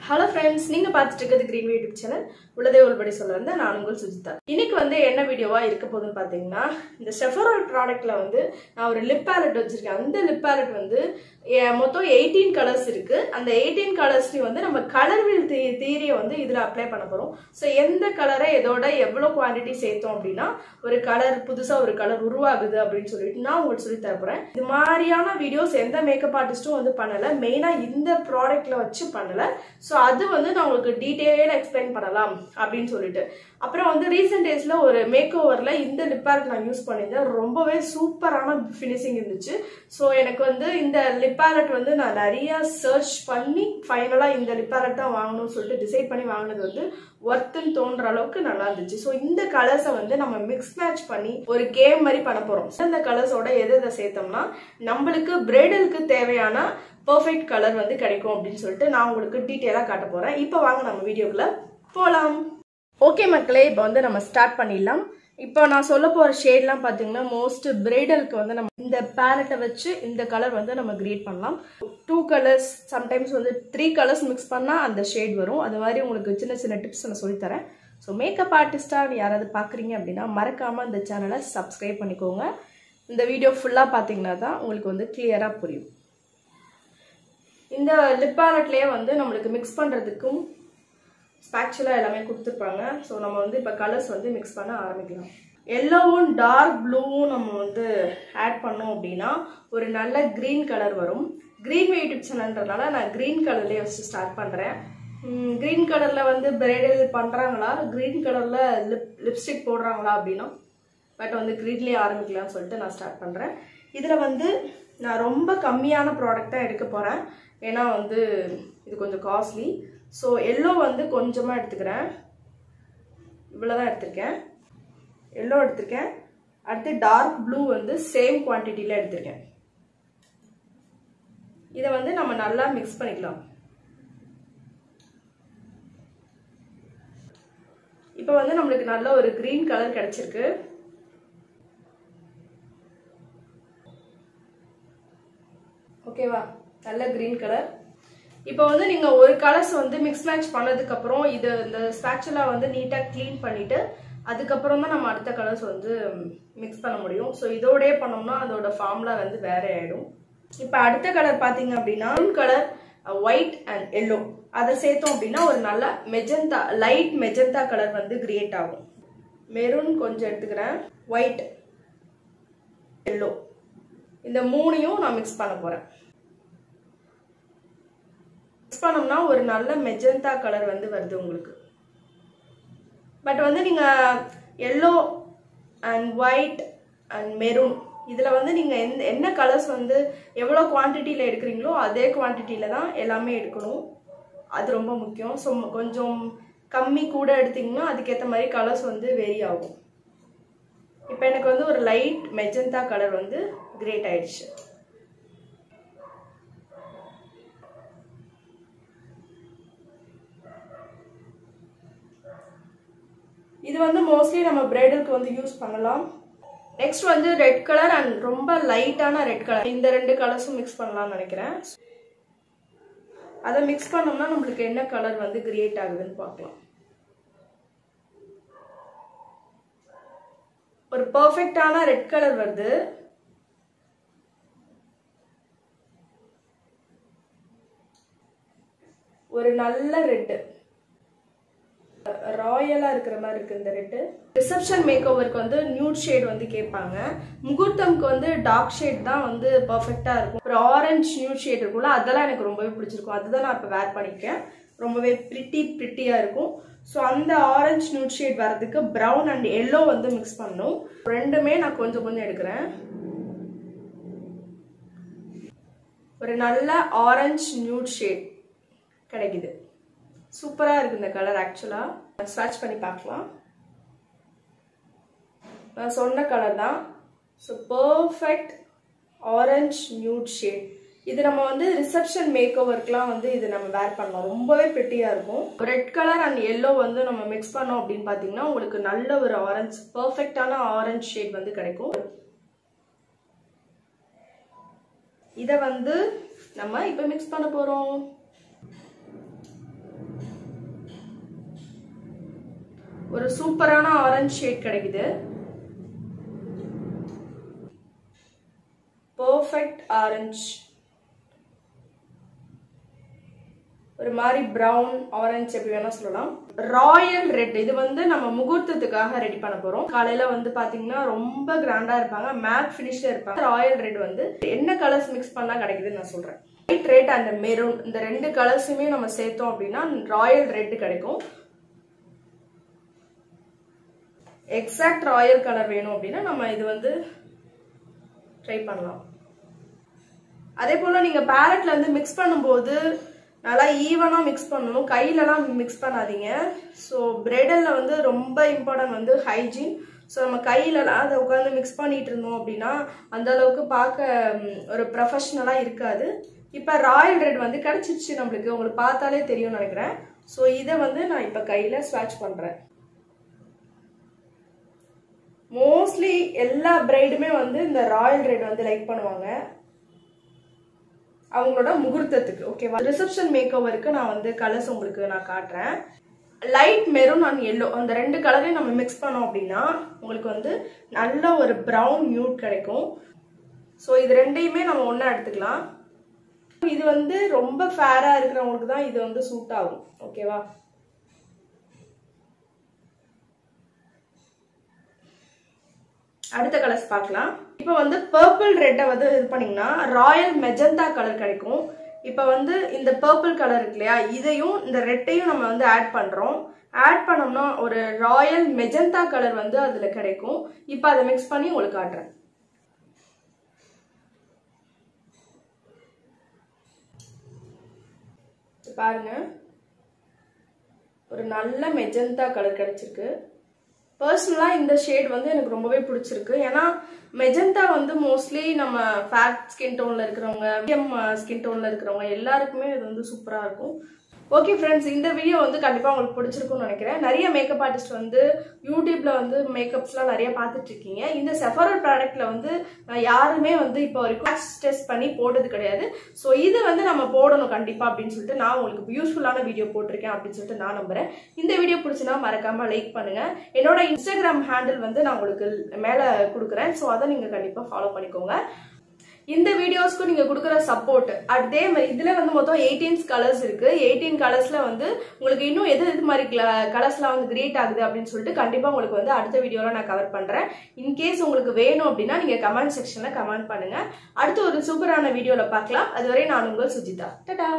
Hello friends, நீங்க பார்த்துட்டு இருக்கிறது Green YouTube channel. உள்ளதே ஒருபடி சொல்ல வந்த நான் உங்கள் சுஜிதா. இன்னைக்கு வந்து என்ன வீடியோவா இருக்க போகுதுன்னு பாத்தீங்கன்னா, இந்த Sephora ப்ராடக்ட்ல வந்து நான் ஒரு லிப் palette வச்சிருக்கேன். அந்த லிப் palette வந்து மொத்தம் 18 கலர்ஸ் இருக்கு. அந்த 18 கலர்ஸ்லயும் வந்து நம்ம கலர் வீல் தியரியை வந்து இதுல அப்ளை பண்ண போறோம். சோ எந்த கலரை எதோட எவ்வளவு குவாண்டிட்டி சேர்த்தோம் அப்படின்னா ஒரு கலர் புதுசா ஒரு கலர் உருவாகுது அப்படின்னு சொல்லிட்டு நான் உங்களுக்கு சொல்லி தர போறேன். இது மாதிரியான வீடியோஸ் எந்த மேக்கப் ஆர்டிஸ்டும் வந்து பண்ணல. மெயினா இந்த ப்ராடக்ட்ல வச்சு பண்ணல. சோ அது வந்து நான் உங்களுக்கு டீடைலா எக்ஸ்பிளைன் பண்ணலாம் அப்படின்னு சொல்லிட்டு அப்புறம் வந்து ரீசெண்ட் டேஸ்ல ஒரு மேக் ஓவர்ல இந்த லிப் பேலட் நான் யூஸ் பண்ணிருந்தேன். ரொம்பவே சூப்பரான ஃபினிஷிங் இருந்துச்சு. சோ எனக்கு வந்து இந்த லிப் பேலட் வந்து நான் நிறைய சர்ச் பண்ணி ஃபைனலா இந்த லிப் பேலட் தான் வாங்கணும்னு சொல்லிட்டு டிசைட் பண்ணி வாங்கினது வந்து ஒர்த்துன்னு தோன்ற அளவுக்கு நல்லா இருந்துச்சு. சோ இந்த கலர்ஸை வந்து நம்ம மிக்ஸ் மேட்ச் பண்ணி ஒரு கேம் மாதிரி பண்ண போறோம். இந்த கலர்ஸோட எதை சேர்த்தோம்னா நம்மளுக்கு பிரைடலுக்கு தேவையான பெர்ஃபெக்ட் கலர் வந்து கிடைக்கும் அப்படின்னு சொல்லிட்டு நான் உங்களுக்கு டீட்டெயிலா காட்ட போறேன். இப்போ வாங்க நம்ம வீடியோக்குள்ள போலாம். ஓகே மக்களே, இப்போ வந்து நம்ம ஸ்டார்ட் பண்ணிடலாம். இப்போ நான் சொல்ல போற ஷேட்லாம் பாத்தீங்கன்னா மோஸ்ட் பிரைடலுக்கு வந்து நம்ம இந்த பேலட்டை வச்சு இந்த கலர் வந்து நம்ம கிரியேட் பண்ணலாம். 2 கலர்ஸ் சம்டைம்ஸ் வந்து 3 கலர்ஸ் மிக்ஸ் பண்ணா அந்த ஷேட் வரும். அது மாதிரி உங்களுக்கு சின்ன சின்ன டிப்ஸ் நான் சொல்லித்தரேன். ஸோ மேக்கப் ஆர்டிஸ்டா யாராவது பாக்குறீங்க அப்படின்னா மறக்காம இந்த சேனலை சப்ஸ்கிரைப் பண்ணிக்கோங்க. இந்த வீடியோ ஃபுல்லா பாத்தீங்கன்னா தான் உங்களுக்கு வந்து கிளியரா புரியும். இந்த லிப் பேலட்லயே வந்து நம்மளுக்கு மிக்ஸ் பண்றதுக்கும் ஸ்பாச்சுலா எல்லாமே கொடுத்துருப்பாங்க. ஸோ நம்ம வந்து இப்போ கலர்ஸ் வந்து மிக்ஸ் பண்ண ஆரம்பிக்கலாம். எல்லோவும் டார்க் ப்ளூவும் நம்ம வந்து ஆட் பண்ணோம் அப்படின்னா ஒரு நல்ல கிரீன் கலர் வரும். கிரீன் யூடியூப் சேனல்ன்றதுனால நான் கிரீன் கலர்லேயே வச்சு ஸ்டார்ட் பண்ணுறேன். கிரீன் கலரில் வந்து பிரைடல் பண்ணுறாங்களா, கிரீன் கலரில் லிப்ஸ்டிக் போடுறாங்களா அப்படின்னா பட் வந்து கிரீன்லேயே ஆரம்பிக்கலாம்னு சொல்லிட்டு நான் ஸ்டார்ட் பண்ணுறேன். இதில் வந்து நான் ரொம்ப கம்மியான ப்ராடக்ட் தான் எடுக்க போகிறேன். ஏன்னா வந்து இது கொஞ்சம் காஸ்ட்லி. ஸோ எல்லோ வந்து கொஞ்சமாக எடுத்துக்கிறேன். இவ்வளோதான் எடுத்திருக்கேன். எல்லோ எடுத்திருக்கேன். அடுத்து டார்க் ப்ளூ வந்து சேம் குவான்டிட்டியில் எடுத்திருக்கேன். இதை வந்து நம்ம நல்லா மிக்ஸ் பண்ணிக்கலாம். இப்போ வந்து நம்மளுக்கு நல்ல ஒரு கிரீன் கலர் கிடைச்சிருக்கு. ஓகேவா, நல்ல கிரீன் கலர். இப்போ வந்து நீங்க ஒரு கலர்ஸ் வந்து மிக்ஸ் மேட்ச் பண்ணதுக்கு அப்புறம் இது இந்த ஸ்பாச்சுலா வந்து நீட்டா கிளீன் பண்ணிட்டு அதுக்கப்புறம் தான் நம்ம அடுத்த கலர்ஸ் வந்து மிக்ஸ் பண்ண முடியும். ஸோ இதோடய பண்ணோம்னா அதோட ஃபார்முலா வந்து வேற ஆயிடும். இப்போ அடுத்த கலர் பாத்தீங்க அப்படின்னா கலர் ஒயிட் அண்ட் எல்லோ அதை சேர்த்தோம் அப்படின்னா ஒரு நல்ல மெஜந்தா லைட் மெஜந்தா கலர் வந்து கிரியேட் ஆகும். மெரூன் கொஞ்சம் எடுத்துக்கிறேன், ஒயிட், எல்லோ, இந்த மூணையும் நான் மிக்ஸ் பண்ண போறேன். மிக்ஸ் பண்ணோம்னா ஒரு நல்ல மெஜந்தா கலர் வந்து வருது உங்களுக்கு. பட் வந்து நீங்க yellow and white and maroon இதுல வந்து நீங்க என்ன கலர்ஸ் வந்து எவ்வளவு குவான்டிட்டியில எடுக்கிறீங்களோ அதே குவான்டிட்டியில தான் எல்லாமே எடுக்கணும். அது ரொம்ப முக்கியம். ஸோ கொஞ்சம் கம்மி கூட எடுத்தீங்கன்னா அதுக்கேற்ற மாதிரி கலர்ஸ் வந்து வேரி ஆகும். இப்போ எனக்கு வந்து ஒரு லைட் மெஜந்தா கலர் வந்து கிரியேட் ஆயிடுச்சு. இது வந்து மோஸ்ட்லி நம்ம பிரைடலுக்கு வந்து யூஸ் பண்ணலாம். நெக்ஸ்ட் வந்து ரெட் கலர் அண்ட் ரொம்ப லைட்டான ரெட் கலர், இந்த 2 கலர்ஸும் மிக்ஸ் பண்ணலாம்னு நினைக்கிறேன். அதை மிக்ஸ் பண்ணோம்னா நம்மளுக்கு என்ன கலர் வந்து கிரியேட் ஆகுதுன்னு பார்க்கலாம். ஒரு பெர்ஃபெக்டான ரெட் கலர் வருது. ஒரு நல்ல ரெட் ராயலா இருக்கிற மாதிரி இருக்கு இந்த ரெட். ரிசப்ஷன் மேக் ஓவருக்கு வந்து நியூட் ஷேட் வந்து கேட்பாங்க. முகூர்த்தம்க்கு வந்து டார்க் ஷேட் தான் வந்து பெர்ஃபெக்டா இருக்கும். ஒரு ஆரஞ்சு நியூட் ஷேட் இருக்கும்ல, அதெல்லாம் எனக்கு ரொம்பவே பிடிச்சிருக்கும். அதுதான் நான் இப்போ வேர் பண்ணிருக்கேன். ரொம்பவே பிரிட்டியா இருக்கும். ஸோ அந்த ஆரஞ்சு நியூட் ஷேட் வரதுக்கு ப்ரௌன் அண்ட் எல்லோ வந்து மிக்ஸ் பண்ணும். ரெண்டுமே நான் கொஞ்சம் கொஞ்சம் எடுக்கிறேன். ஒரு நல்ல ஆரஞ்சு நியூட் ஷேட் கிடைக்குது. சூப்பரா இருக்கு இந்த கலர். ஆக்சுவலா ஸ்வாட்ச் பண்ணி பார்க்கலாம். நான் சொன்ன கலர் தான். So perfect orange nude shade. இது நம்ம வந்து ரிசப்ஷன் மேக் ஓவர்க்குலாம் வந்து இது நம்ம வேர் பண்ணலாம். ரொம்பவே பிரிட்டியா இருக்கும். ரெட் கலர் அண்ட் எல்லோ வந்து நம்ம மிக்ஸ் பண்ணோம் அப்படின்னு பாத்தீங்கன்னா உங்களுக்கு நல்ல ஒரு ஆரஞ்சு பெர்ஃபெக்டான ஆரஞ்சு ஷேட் வந்து கிடைக்கும். இதை வந்து நம்ம இப்போ மிக்ஸ் பண்ண போறோம். ஒரு சூப்பரான ஆரஞ்சு ஷேட் கிடைக்குது. பர்ஃபெக்ட் ஆரஞ்சு, ஒரு மாதிரி பிரவுன் ஆரஞ்சு எப்படி வேணா சொல்லலாம். ராயல் ரெட், இது வந்து நம்ம முகூர்த்தத்துக்காக ரெடி பண்ண போறோம். காலையில வந்து பாத்தீங்கன்னா ரொம்ப கிராண்டா இருப்பாங்க, மேட் ஃபினிஷ்ல இருப்பாங்க. ராயல் ரெட் வந்து என்ன கலர்ஸ் மிக்ஸ் பண்ணா கிடைக்குதுன்னு நான் சொல்றேன். ஒயிட் ரெட் அண்ட் மெரூன், இந்த 2 கலர்ஸுமே நம்ம சேர்த்தோம் அப்படின்னா ராயல் ரெட் கிடைக்கும். எக்ஸாக்ட் ராயல் கலர் வேணும் அப்படின்னா நம்ம இது வந்து ட்ரை பண்ணலாம். அதே போல நீங்க பேலட்ல வந்து மிக்ஸ் பண்ணும்போது நல்லா ஈவனா மிக்ஸ் பண்ணணும், கையிலலாம் மிக்ஸ் பண்ணாதீங்க. ஸோ பிரைடல்ல வந்து ரொம்ப இம்பார்ட்டன்ட் வந்து ஹைஜீன். ஸோ நம்ம கையிலலாம் அதை உட்காந்து மிக்ஸ் பண்ணிட்டு இருந்தோம் அப்படின்னா அந்த அளவுக்கு பார்க்க ஒரு ப்ரொஃபஷனலா இருக்காது. இப்போ ராயல் ரெட் வந்து கிடைச்சிருச்சு நம்மளுக்கு, உங்களுக்கு பார்த்தாலே தெரியும்னு நினைக்கிறேன். ஸோ இதை வந்து நான் இப்போ கையில ஸ்வாட்ச் பண்றேன். மோஸ்ட்லி எல்லா பிரைடுமே வந்து இந்த ராயல் ரெட் வந்து லைக் பண்ணுவாங்க அவங்களோட முகூர்த்தத்துக்கு. ஓகேவா, ரிசப்ஷன் மேக் ஓவருக்கு நான் வந்து கலர்ஸ் உங்களுக்கு நான் காட்டுறேன். லைட் மெரூன் அண்ட் எல்லோ, அந்த 2 கலரையும் நம்ம மிக்ஸ் பண்ணோம் அப்படின்னா உங்களுக்கு வந்து நல்ல ஒரு பிரவுன் நியூட் கிடைக்கும். ஸோ இது 2யுமே நம்ம ஒண்ணா எடுத்துக்கலாம். இது வந்து ரொம்ப ஃபேரா இருக்கிறவங்களுக்கு தான் இது வந்து சூட் ஆகும். ஓகேவா, அடுத்த கலர்ஸ் பார்க்கலாம். இப்போ வந்து பர்பிள் ரெட்டை வந்து இது பண்ணீங்கன்னா ராயல் மெஜந்தா கலர் கிடைக்கும். இப்போ வந்து இந்த பர்பிள் கலர் இருக்கு இல்லையா, இதையும் இந்த ரெட்டையும் நம்ம வந்து ஆட் பண்றோம். ஆட் பண்ணோம்னா ஒரு ராயல் மெஜந்தா கலர் வந்து அதுல கிடைக்கும். இப்போ அதை மிக்ஸ் பண்ணி உங்களுக்கு காட்டுறேன். பாருங்க, ஒரு நல்ல மெஜந்தா கலர் கிடைச்சிருக்கு. பர்சனலா இந்த ஷேட் வந்து எனக்கு ரொம்பவே பிடிச்சிருக்கு. ஏன்னா மெஜந்தா வந்து மோஸ்ட்லி நம்ம ஃபேட் ஸ்கின் டோன்ல இருக்கிறவங்க, மீடியம் ஸ்கின் டோன்ல இருக்கிறவங்க எல்லாருக்குமே இது வந்து சூப்பரா இருக்கும். ஓகே ஃப்ரெண்ட்ஸ், இந்த வீடியோ வந்து கண்டிப்பா உங்களுக்கு பிடிச்சிருக்கும்னு நினைக்கிறேன். நிறைய மேக்கப் ஆர்டிஸ்ட் வந்து யூடியூப்ல வந்து மேக்கப்ஸ்லாம் நிறைய பார்த்துட்டு இருக்கீங்க. இந்த செஃபாரல் ப்ராடக்ட்ல வந்து யாருமே வந்து இப்போ வரைக்கும் டெஸ்ட் பண்ணி போட்டது கிடையாது. ஸோ இது வந்து நம்ம போடணும் கண்டிப்பா அப்படின்னு சொல்லிட்டு நான் உங்களுக்கு யூஸ்ஃபுல்லான வீடியோ போட்டிருக்கேன் அப்படின்னு சொல்லிட்டு நான் நம்புறேன். இந்த வீடியோ பிடிச்சினா மறக்காம லைக் பண்ணுங்க. என்னோட இன்ஸ்டாகிராம் ஹேண்டில் வந்து நான் உங்களுக்கு மேல கொடுக்குறேன். ஸோ அதை நீங்க கண்டிப்பா ஃபாலோ பண்ணிக்கோங்க. இந்த வீடியோஸ்க்கு நீங்க கொடுக்குற சப்போர்ட், அதே மாதிரி இதுல வந்து மொத்தம் 18 கலர்ஸ் இருக்கு. 18 கலர்ஸ்ல வந்து உங்களுக்கு இன்னும் எது மாதிரி கலர்ஸ்லாம் வந்து கிரியேட் ஆகுது அப்படின்னு சொல்லிட்டு கண்டிப்பா உங்களுக்கு வந்து அடுத்த வீடியோல நான் கவர் பண்றேன். இன்கேஸ் உங்களுக்கு வேணும் அப்படின்னா நீங்க கமெண்ட் செக்ஷன்ல கமெண்ட் பண்ணுங்க. அடுத்து ஒரு சூப்பரான வீடியோல பார்க்கலாம். அதுவரை நான் உங்கள் சுஜிதா. டாடா.